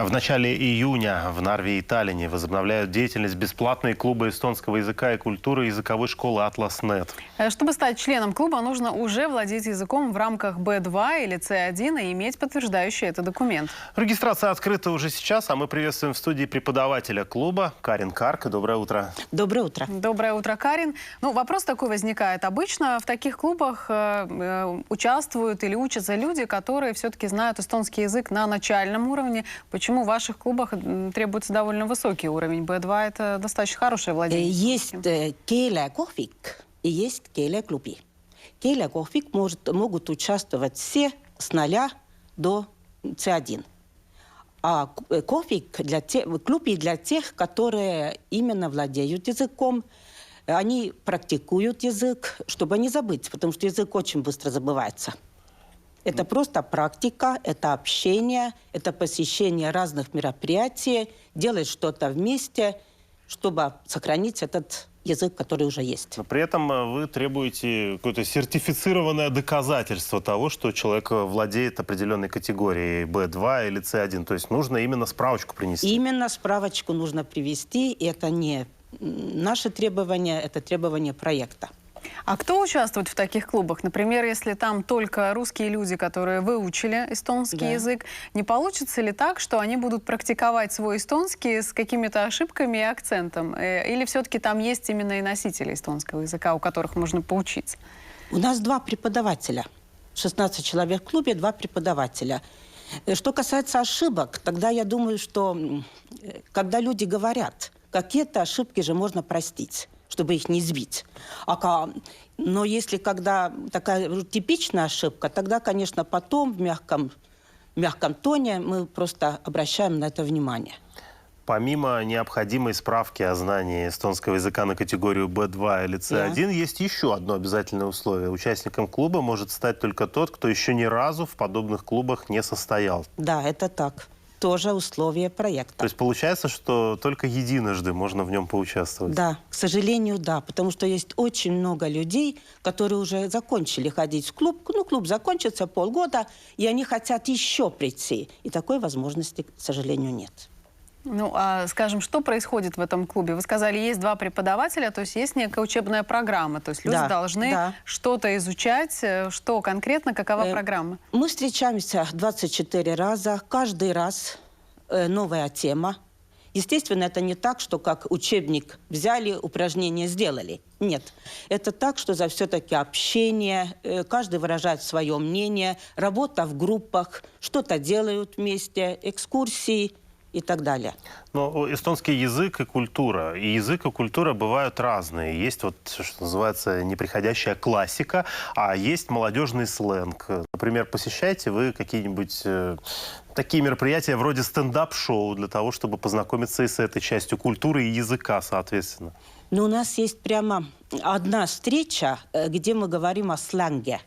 В начале июня в Нарве и Таллине возобновляют деятельность бесплатные клубы эстонского языка и культуры языковой школы «Атлас.нет». Чтобы стать членом клуба, нужно уже владеть языком в рамках B2 или C1 и иметь подтверждающий это документ. Регистрация открыта уже сейчас, а мы приветствуем в студии преподавателя клуба Карин Карк. Доброе утро. Доброе утро. Доброе утро, Карин. Ну, вопрос такой возникает. Обычно в таких клубах участвуют или учатся люди, которые все-таки знают эстонский язык на начальном уровне. Почему в ваших клубах требуется довольно высокий уровень? B2 – это достаточно хорошее владение. Есть keelekohvik и есть keeleklubbi. Keelekohvik могут участвовать все с 0 до C1. А клубы для тех, которые именно владеют языком, они практикуют язык, чтобы не забыть, потому что язык очень быстро забывается. Это просто практика, это общение, это посещение разных мероприятий, делать что-то вместе, чтобы сохранить этот язык, который уже есть. Но при этом вы требуете какое-то сертифицированное доказательство того, что человек владеет определенной категорией B2 или C1. То есть нужно именно справочку принести. Именно справочку нужно привести. И это не наше требование, это требование проекта. А кто участвует в таких клубах? Например, если там только русские люди, которые выучили эстонский язык, не получится ли так, что они будут практиковать свой эстонский с какими-то ошибками и акцентом? Или все-таки там есть именно и носители эстонского языка, у которых можно поучиться? У нас 2 преподавателя. 16 человек в клубе, 2 преподавателя. Что касается ошибок, тогда я думаю, что когда люди говорят, какие-то ошибки же можно простить, чтобы их не сбить. Но если когда такая типичная ошибка, тогда, конечно, потом в мягком тоне мы просто обращаем на это внимание. Помимо необходимой справки о знании эстонского языка на категорию B2 или C1, есть еще одно обязательное условие. Участником клуба может стать только тот, кто еще ни разу в подобных клубах не состоял. Да, это так. Тоже условие проекта. То есть получается, что только единожды можно в нем поучаствовать? Да, к сожалению, да. Потому что есть очень много людей, которые уже закончили ходить в клуб. Ну, клуб закончится полгода, и они хотят еще прийти. И такой возможности, к сожалению, нет. Ну, а, скажем, что происходит в этом клубе? Вы сказали, есть 2 преподавателя, то есть есть некая учебная программа. То есть люди должны что-то изучать. Что конкретно, какова программа? Мы встречаемся 24 раза. Каждый раз новая тема. Естественно, это не так, что как учебник взяли, упражнения сделали. Нет. Это так, что за все-таки общение, каждый выражает свое мнение, работа в группах, что-то делают вместе, экскурсии и так далее. Но эстонский язык и культура. И язык и культура бывают разные. Есть вот, что называется, неприходящая классика, а есть молодежный сленг. Например, посещаете вы какие-нибудь такие мероприятия вроде стендап-шоу для того, чтобы познакомиться и с этой частью культуры и языка, соответственно? Но у нас есть прямо одна встреча, где мы говорим о сленге.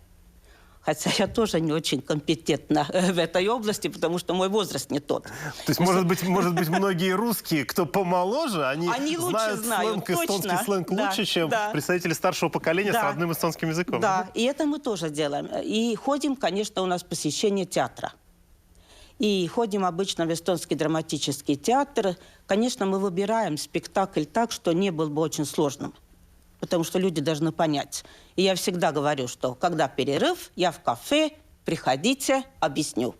Хотя я тоже не очень компетентна в этой области, потому что мой возраст не тот. То есть, может быть, многие русские, кто помоложе, они знают сленг, эстонский сленг лучше, чем представители старшего поколения с родным эстонским языком. Да, и это мы тоже делаем. И ходим, конечно, у нас посещение театра. И ходим обычно в эстонский драматический театр. Конечно, мы выбираем спектакль так, что не был бы очень сложным. Потому что люди должны понять. И я всегда говорю, что когда перерыв, я в кафе, приходите, объясню.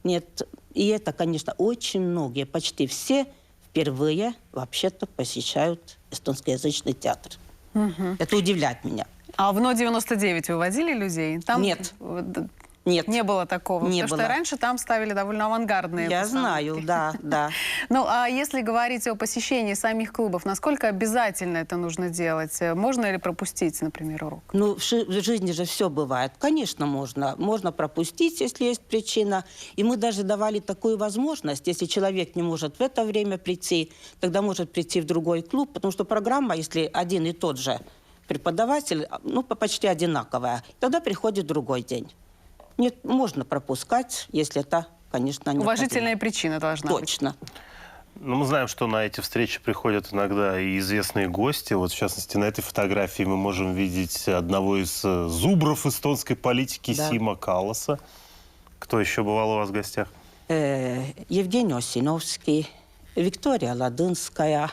Нет, и это, конечно, очень многие, почти все впервые вообще-то посещают эстонскоязычный театр. Это удивляет меня. А в НО-99 вы водили людей? Там... Нет. Нет. Не было такого? Не Потому было. что раньше там ставили довольно авангардные Я постановки. знаю, да, да. Ну, а если говорить о посещении самих клубов, насколько обязательно это нужно делать? Можно ли пропустить, например, урок? Ну, в жизни же все бывает. Конечно, можно. Можно пропустить, если есть причина. И мы даже давали такую возможность, если человек не может в это время прийти, тогда может прийти в другой клуб, потому что программа, если один и тот же преподаватель, ну, почти одинаковая, тогда приходит другой день. Нет, можно пропускать, если это, конечно, необходимо. Уважительная причина должна быть. Точно. Ну, мы знаем, что на эти встречи приходят иногда и известные гости. Вот, в частности, на этой фотографии мы можем видеть одного из зубров эстонской политики Сима Калласа. Кто еще бывал у вас в гостях? Евгений Осиновский, Виктория Ладынская,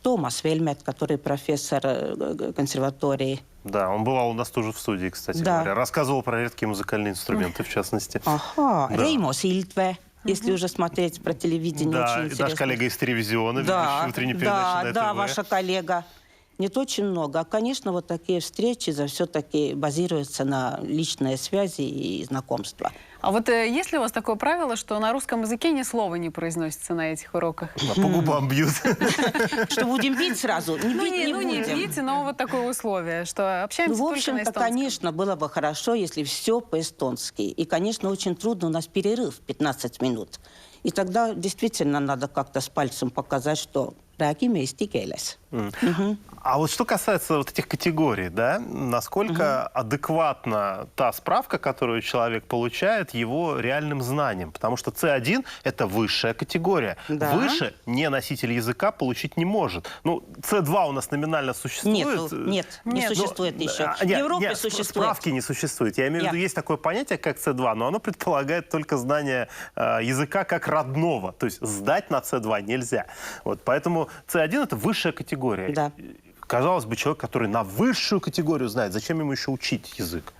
Томас Вельмет, который профессор консерватории. Да, он бывал у нас тоже в студии, кстати Да. говоря. Рассказывал про редкие музыкальные инструменты, в частности. Ага, Да. Реймо Сильтве, если уже смотреть про телевидение, Да, очень и интересно. наш коллега из телевизиона, Да, ведущий утренней передачи на да, ТВ. ваша коллега. Нет, очень много. А, конечно, вот такие встречи все-таки базируются на личной связи и знакомства. А вот есть ли у вас такое правило, что на русском языке ни слова не произносится на этих уроках? А по губам бьют. Что будем бить сразу? Не бить не не будем. бить, но вот такое условие, что общаемся Ну, в только на общем-то, эстонском. конечно, было бы хорошо, если все по-эстонски. И, конечно, очень трудно, у нас перерыв 15 минут. И тогда действительно надо как-то с пальцем показать, что räägime eesti keeles. А вот что касается вот этих категорий, да, насколько адекватна та справка, которую человек получает, его реальным знаниям? Потому что C1 – это высшая категория. Да. Выше не носитель языка получить не может. Ну, C2 у нас номинально существует. Нет, не Нет, ну, существует еще. В Нет, Европе нет, существует. справки не существует. Я имею в виду, есть такое понятие, как C2, но оно предполагает только знание языка как родного. То есть сдать на C2 нельзя. Вот, поэтому C1 – это высшая категория. Да. Казалось бы, человек, который на высшую категорию знает, зачем ему еще учить язык?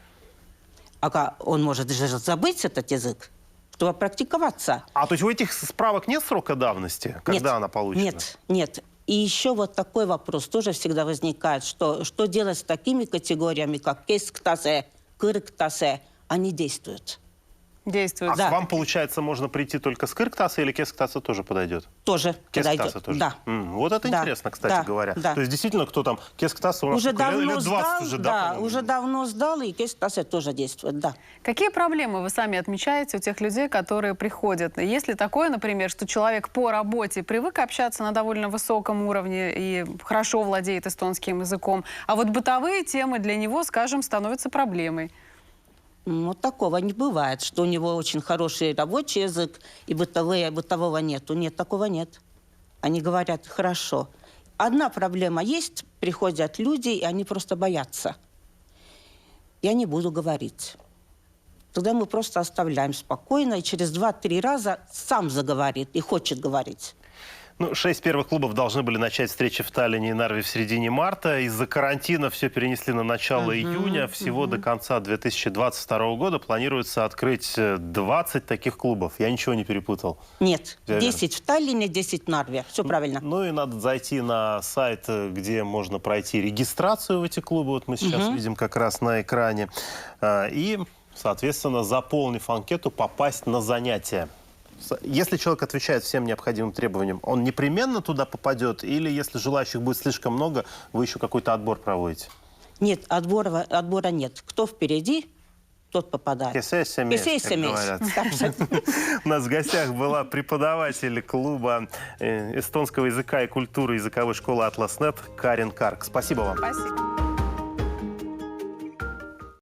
Он может же забыть этот язык, чтобы практиковаться. А то есть у этих справок нет срока давности, когда она получена? Нет. И еще вот такой вопрос тоже всегда возникает, что делать с такими категориями, как кесктасе, кырктасе, они действуют. Действует. А Да. к вам, получается, можно прийти только с кырктаса или кесктаса тоже подойдет? Тоже Кесктаса подойдет. тоже? Да. Вот это Да. интересно, кстати Да. говоря. Да. То есть действительно, кто там, кесктаса у нас Уже сколько, давно лет 20 сдал, уже, да, по-моему? уже давно сдал, и кесктасе тоже действует, да. Какие проблемы вы сами отмечаете у тех людей, которые приходят? Есть ли такое, например, что человек по работе привык общаться на довольно высоком уровне и хорошо владеет эстонским языком, а вот бытовые темы для него, скажем, становятся проблемой? Вот такого не бывает, что у него очень хороший рабочий язык, и бытового нету. Нет, такого нет. Они говорят хорошо. Одна проблема есть, приходят люди, и они просто боятся. Я не буду говорить. Тогда мы просто оставляем спокойно, и через 2-3 раза сам заговорит и хочет говорить. Ну, 6 первых клубов должны были начать встречи в Таллине и Нарве в середине марта. Из-за карантина все перенесли на начало июня. Всего до конца 2022 года планируется открыть 20 таких клубов. Я ничего не перепутал. Нет, Верно. 10 в Таллине, 10 в Нарве. Все правильно. Ну и надо зайти на сайт, где можно пройти регистрацию в эти клубы. Вот мы сейчас видим как раз на экране. И, соответственно, заполнив анкету, попасть на занятия. Если человек отвечает всем необходимым требованиям, он непременно туда попадет? Или если желающих будет слишком много, вы еще какой-то отбор проводите? Нет, отбора нет. Кто впереди, тот попадает. говорят. У нас в гостях была преподаватель клуба эстонского языка и культуры языковой школы «Атлас.нет» Карин Карк. Спасибо вам. Спасибо.